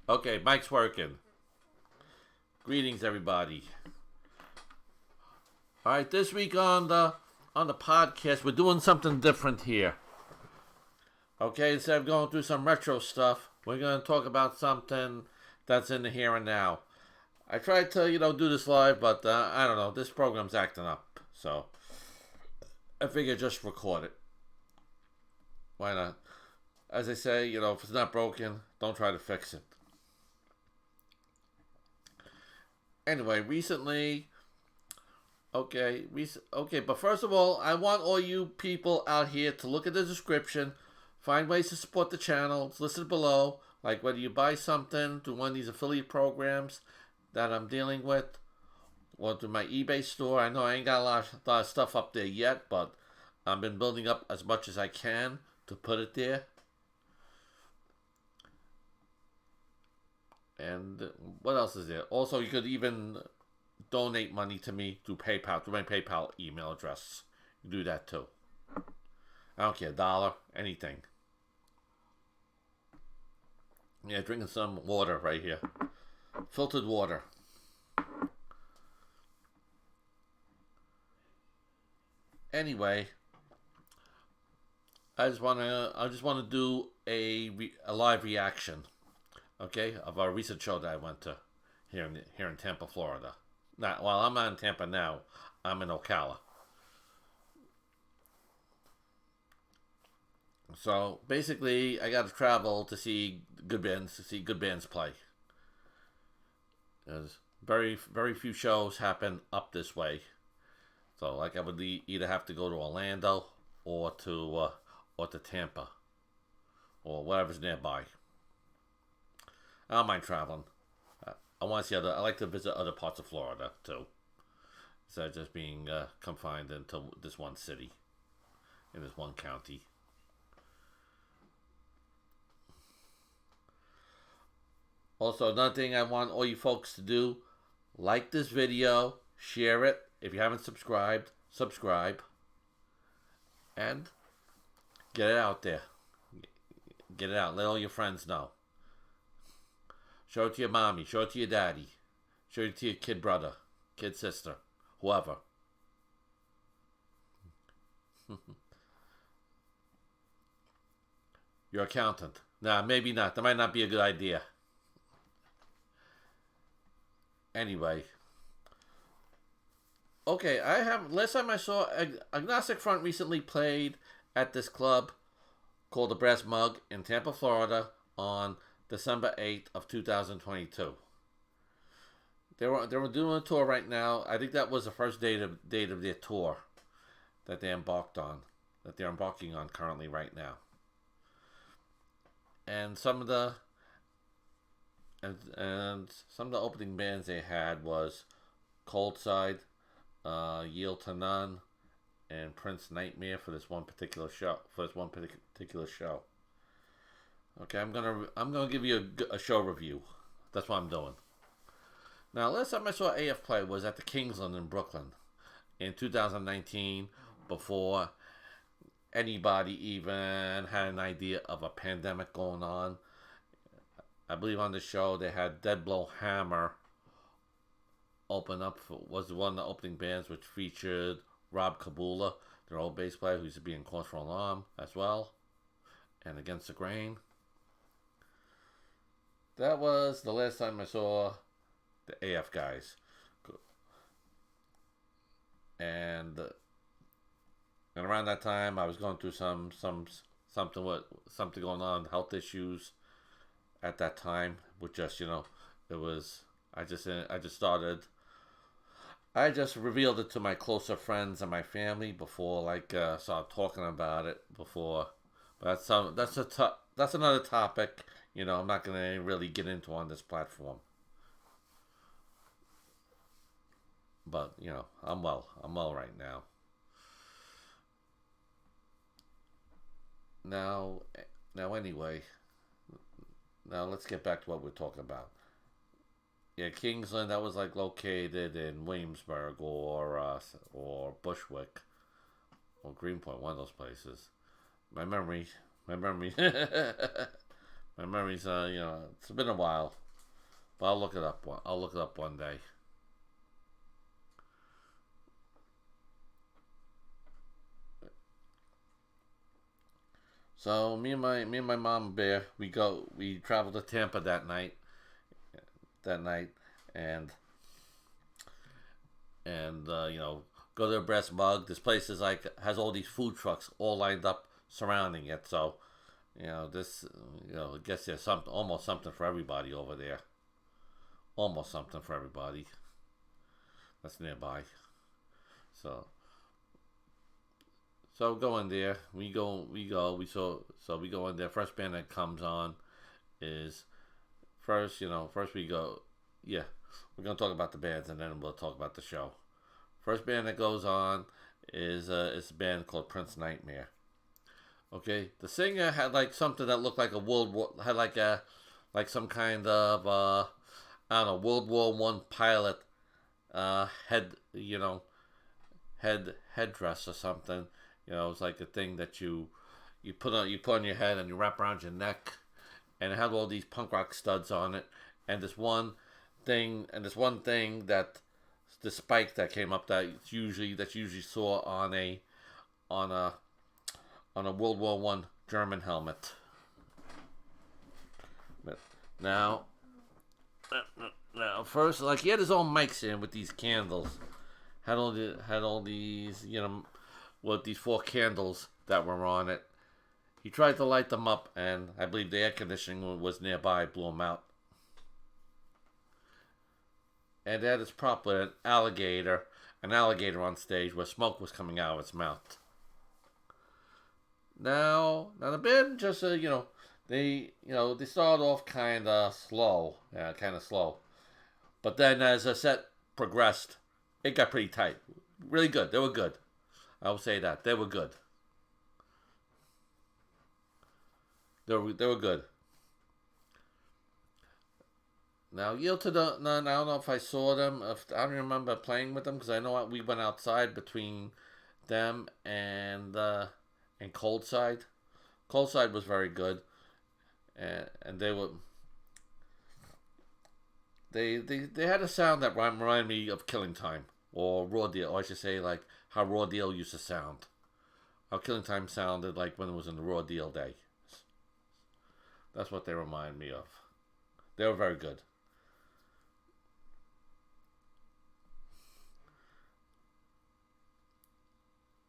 Okay, mic's working. Greetings, everybody. All right, this week on the podcast, we're doing something different here. Okay, instead of going through some retro stuff, we're going to talk about something that's in the here and now. I tried to, do this live, but I don't know. This program's acting up, so I figured just record it. Why not? As I say, if it's not broken, don't try to fix it. Anyway, recently, but first of all, I want all you people out here to look at the description, find ways to support the channel. It's listed below, like whether you buy something through one of these affiliate programs that I'm dealing with, or through my eBay store. I know I ain't got a lot of stuff up there yet, but I've been building up as much as I can to put it there. And what else is there? Also, you could even donate money to me through PayPal, through my PayPal email address. You do that too. I don't care, $1, anything. Yeah, drinking some water right here. Filtered water. Anyway, I just want to do a live reaction. Okay, of our recent show that I went to here in Tampa, Florida. I'm not in Tampa now. I'm in Ocala. So basically, I got to travel to see good bands play. There's very few shows happen up this way. So like I would either have to go to Orlando or to Tampa or whatever's nearby. I don't mind traveling. I want to see I like to visit other parts of Florida too, instead of just being confined into this one city, in this one county. Also, another thing I want all you folks to do: like this video, share it. If you haven't subscribed, subscribe, and get it out there. Get it out. Let all your friends know. Show it to your mommy. Show it to your daddy. Show it to your kid brother, kid sister, whoever. Your accountant. Nah, maybe not. That might not be a good idea. Anyway. Okay, last time I saw Agnostic Front recently played at this club called the Brass Mug in Tampa, Florida on December 8th of 2022. They were doing a tour right now. I think that was the first date of their tour that they're embarking on currently right now. And some of the opening bands they had was Cold Side, Yield to None, and Prince Nightmare for this one particular show. Okay, I'm gonna give you a show review. That's what I'm doing. Now, last time I saw AF play was at the Kingsland in Brooklyn in 2019, before anybody even had an idea of a pandemic going on. I believe on the show they had Dead Blow Hammer open up was one of the opening bands, which featured Rob Kabula, their old bass player, who used to be in Cause for Alarm as well, and Against the Grain. That was the last time I saw the AF guys. And around that time I was going through something going on, health issues at that time, with just, it was I just revealed it to my closer friends and my family before started talking about it before. But that's another topic, I'm not going to really get into on this platform. But, I'm well right now. Anyway, let's get back to what we're talking about. Yeah, Kingsland, that was located in Williamsburg or Bushwick or Greenpoint, one of those places. My memory My memory's it's been a while, but I'll look it up. I'll look it up one day. So me and my mom Bear, we traveled to Tampa that night, and go to the Brass Mug. This place is like has all these food trucks all lined up surrounding it. So this I guess there's almost something for everybody over there. Almost something for everybody that's nearby. So so go in there. We go in there. First band that comes on is first we go. Yeah, we're gonna talk about the bands and then we'll talk about the show. First band that goes on is a band called Prince Nightmare. Okay, the singer had like something that looked like a world war, had like some kind of I don't know, World War I pilot head headdress or something. It's like a thing that you put on your head and you wrap around your neck, and it had all these punk rock studs on it, and this one thing that the spike that came up that's usually saw on a World War I German helmet. But now first, like, he had his own mics in with these candles. Had all these with these 4 candles that were on it. He tried to light them up, and I believe the air conditioning was nearby, blew them out. And they had this prop with an alligator on stage where smoke was coming out of its mouth. Now the band just they started off kind of slow, but then as the set progressed, it got pretty tight. Really good. They were good. I will say that they were good. They were good. Now yield to the. No, I don't know if I saw them. I don't remember playing with them because I know we went outside between them and Cold Side. Cold Side was very good, and they had a sound that reminded me of Killing Time or Raw Deal, or I should say like how Raw Deal used to sound. How Killing Time sounded like when it was in the Raw Deal day. That's what they remind me of. They were very good.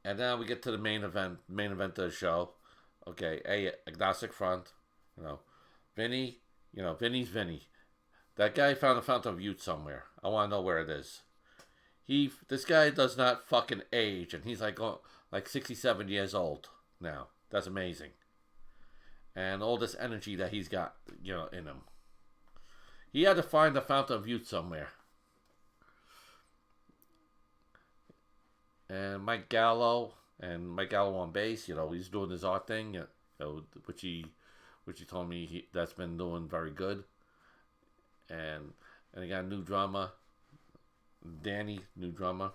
And now we get to the main event of the show. Okay, Agnostic front. Vinny. Vinny's Vinny. That guy found a fountain of youth somewhere. I want to know where it is. This guy does not fucking age, and he's like 67 years old now. That's amazing. And all this energy that he's got, in him. He had to find a fountain of youth somewhere. And Mike Gallo on bass, he's doing his art thing, which he told me that's been doing very good. And he got a new drummer, Danny, new drummer,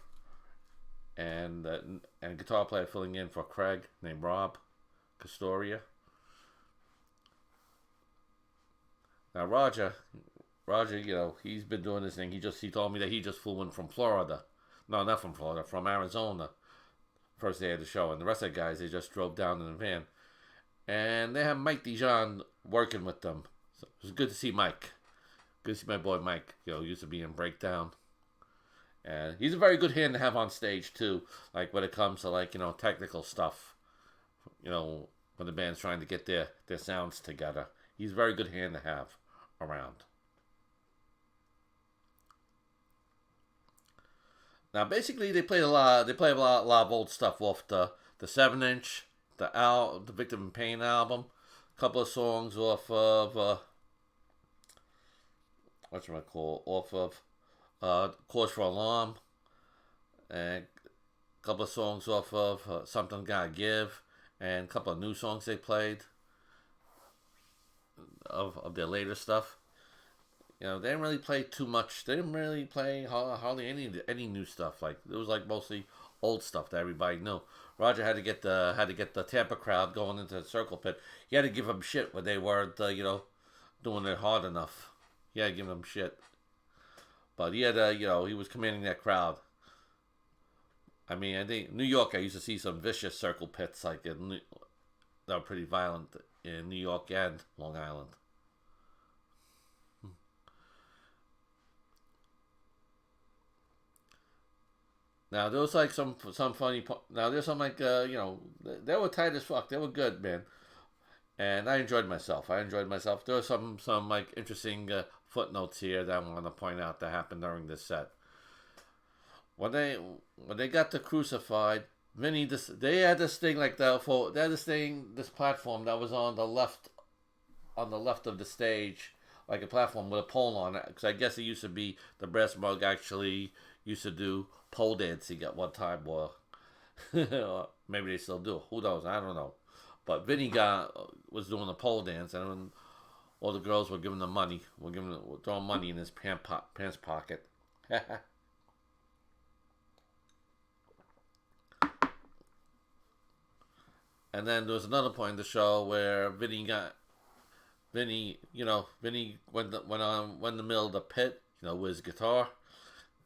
and a guitar player filling in for Craig named Rob Castoria. Now Roger, he's been doing this thing. He told me that he just flew in from Florida. No, not from Florida, from Arizona. First day of the show, and the rest of the guys, they just drove down in the van, and they have Mike Dijon working with them. So it was good to see Mike. Good to see my boy Mike. Used to be in Breakdown, and he's a very good hand to have on stage too. Like when it comes to technical stuff. When the band's trying to get their sounds together, he's a very good hand to have around. Now, basically, they play a lot of old stuff off the 7-inch, the Victim in Pain album. A couple of songs off of Cause for Alarm, and a couple of songs off of Something Gotta Give, and a couple of new songs they played of their later stuff. They didn't really play too much. They didn't really play hardly any new stuff. Like it was like mostly old stuff that everybody knew. Roger had to get the Tampa crowd going into the circle pit. He had to give them shit when they weren't doing it hard enough. Yeah, giving him shit. But he had, he was commanding that crowd. I mean, I think New York, I used to see some vicious circle pits that were pretty violent in New York and Long Island. Now there was like some funny. Now there's some like they were tight as fuck. They were good, man, and I enjoyed myself. There were some like interesting footnotes here that I want to point out that happened during this set. When they got the crucified, Vinny, they had this thing like this platform that was on the left of the stage, like a platform with a pole on it. Because I guess it used to be the brass mug actually used to do pole dancing at one time, or maybe they still do. Who knows? I don't know. But Vinny was doing the pole dance, and all the girls were giving him money, were throwing money in his pants pocket. And then there was another point in the show where Vinny went in the middle of the pit, with his guitar.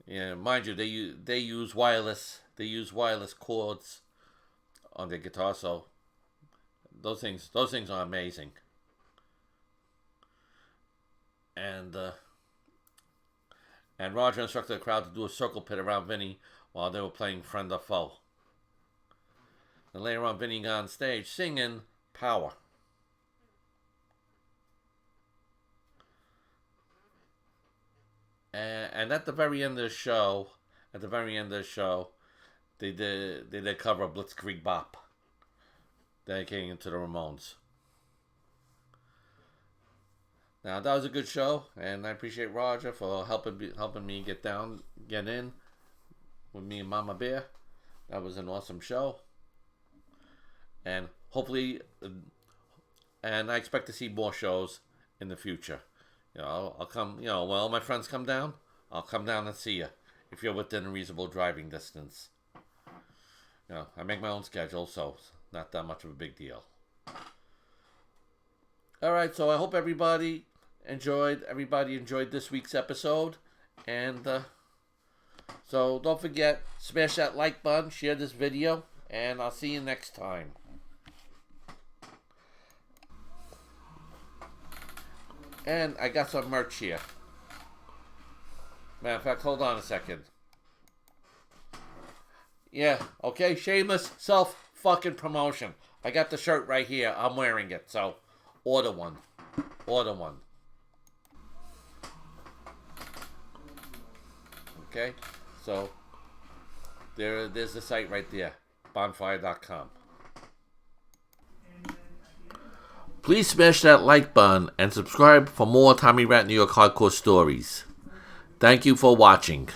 Yeah, mind you, they use wireless cords on their guitar, so those things are amazing. And Roger instructed the crowd to do a circle pit around Vinny while they were playing Friend or Foe. And later on, Vinny got on stage singing Power. And at the very end of the show, they did a cover of Blitzkrieg Bop, dedicating it to the Ramones. Now that was a good show, and I appreciate Roger for helping me get in with me and Mama Bear. That was an awesome show. And hopefully, and I expect to see more shows in the future. I'll come, when all my friends come down, I'll come down and see you if you're within a reasonable driving distance. I make my own schedule, so it's not that much of a big deal. Alright, so I hope everybody enjoyed this week's episode. And so don't forget, smash that like button, share this video, and I'll see you next time. And I got some merch here. Matter of fact, hold on a second. Yeah, okay, shameless self-fucking promotion. I got the shirt right here. I'm wearing it, so order one. Okay, so there's the site right there, bonfire.com. Please smash that like button and subscribe for more Tommy Rat New York Hardcore stories. Thank you for watching.